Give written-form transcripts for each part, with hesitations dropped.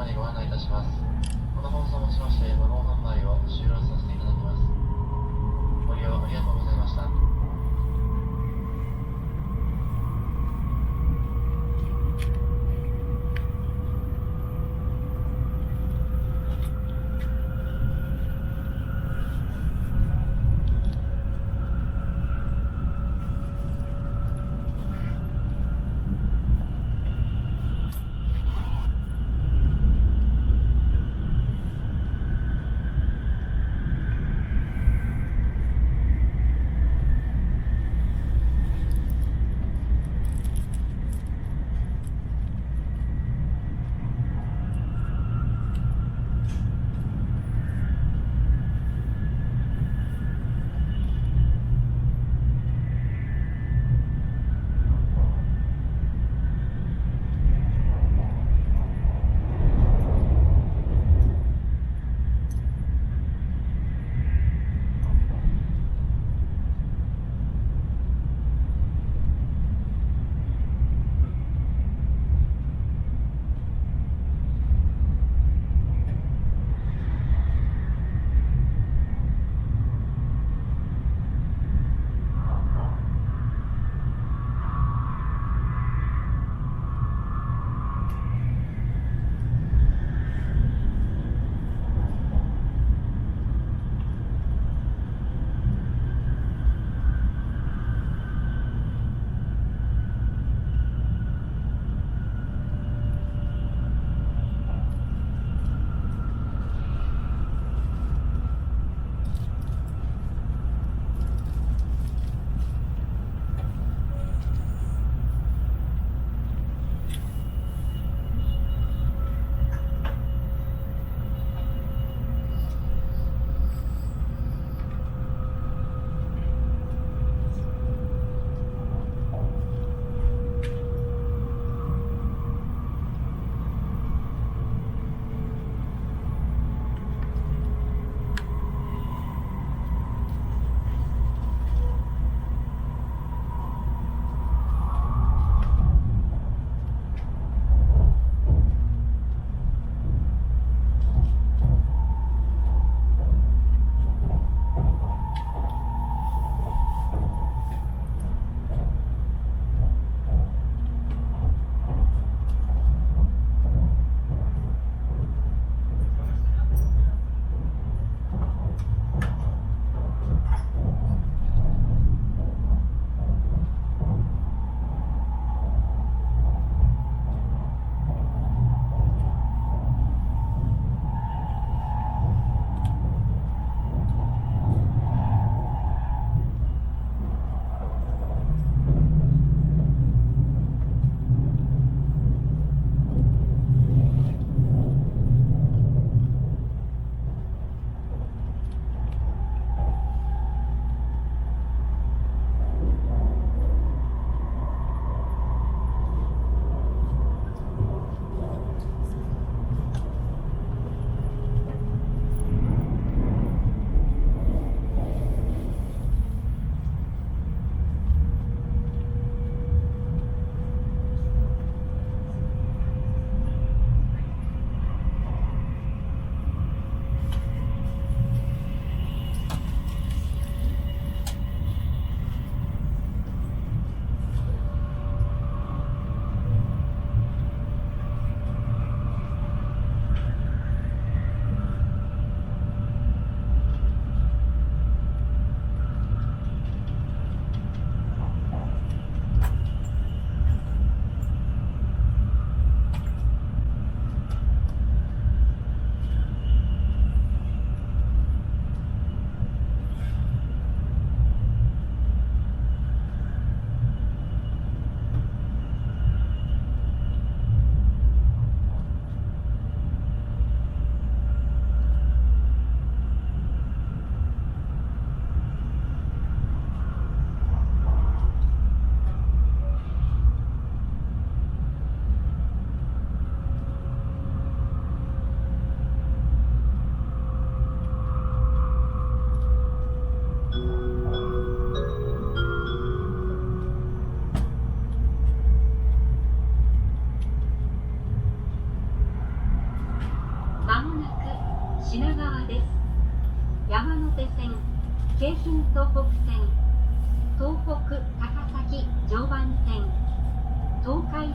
までご案内いたします。この放送をもちましてワゴン販売を終了させていただきます。ご利用ありがとうございました。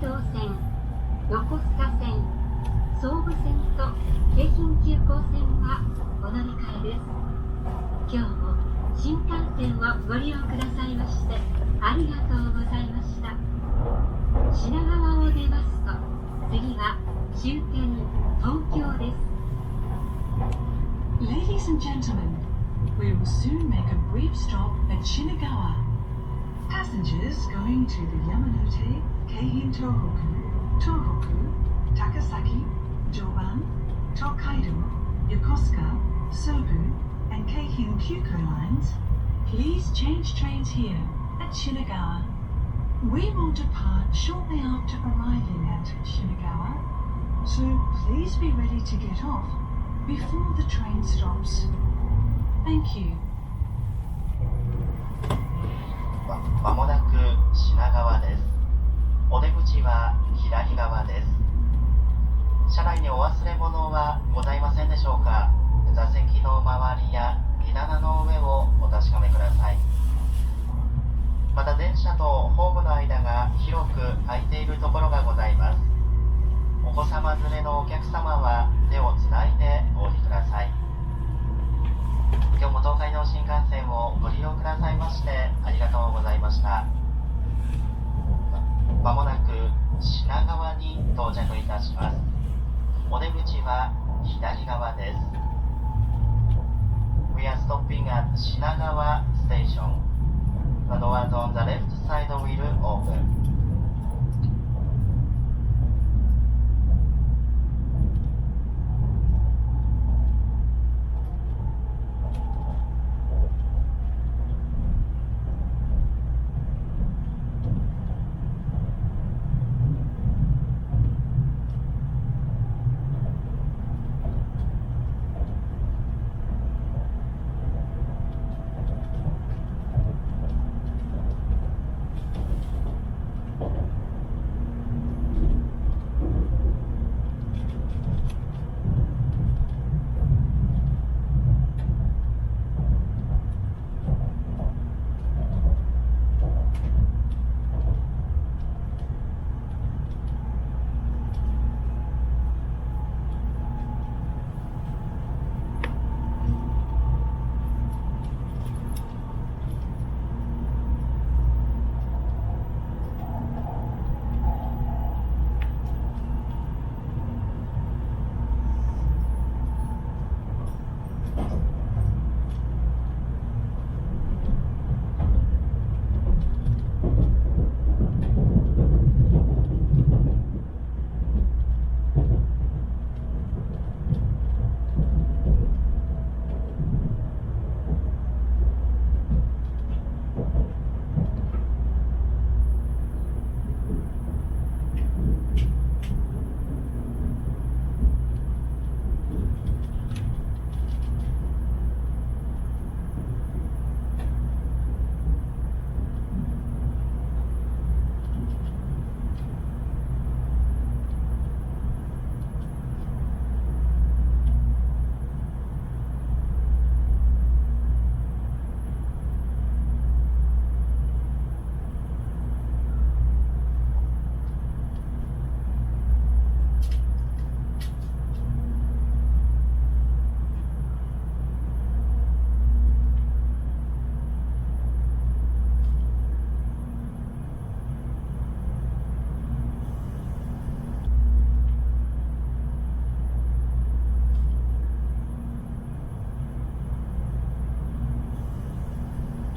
道線、横須賀線、総武線と京浜急行線はお乗り換えです。今日も新幹線をご利用くださいましてありがとうございました。品川を出ますと次は終点東京です。 Ladies and gentlemen, we will soon make a brief stop at Shinagawa. Passengers going to the Yamanote, Keihin Tohoku, Tohoku, Takasaki, Joban, Tokaido, Yokosuka, Sobu, and Keihin Kyuko lines, please change trains here at Shinagawa. We will depart shortly after arriving at Shinagawa, so please be ready to get off before the train stops. Thank you. まもなく品川です。お出口は左側です。車内にお忘れ物はございませんでしょうか。座席の周りや荷棚の上をお確かめください。また電車とホームの間が広く空いているところがございます。お子様連れのお客様は手をつないでお降りください。今日も東海道新幹線をご利用くださいましてありがとうございました。まもなく品川に到着いたします。お出口は左側です。We are stopping at Shinagawa Station. The doors on the left side will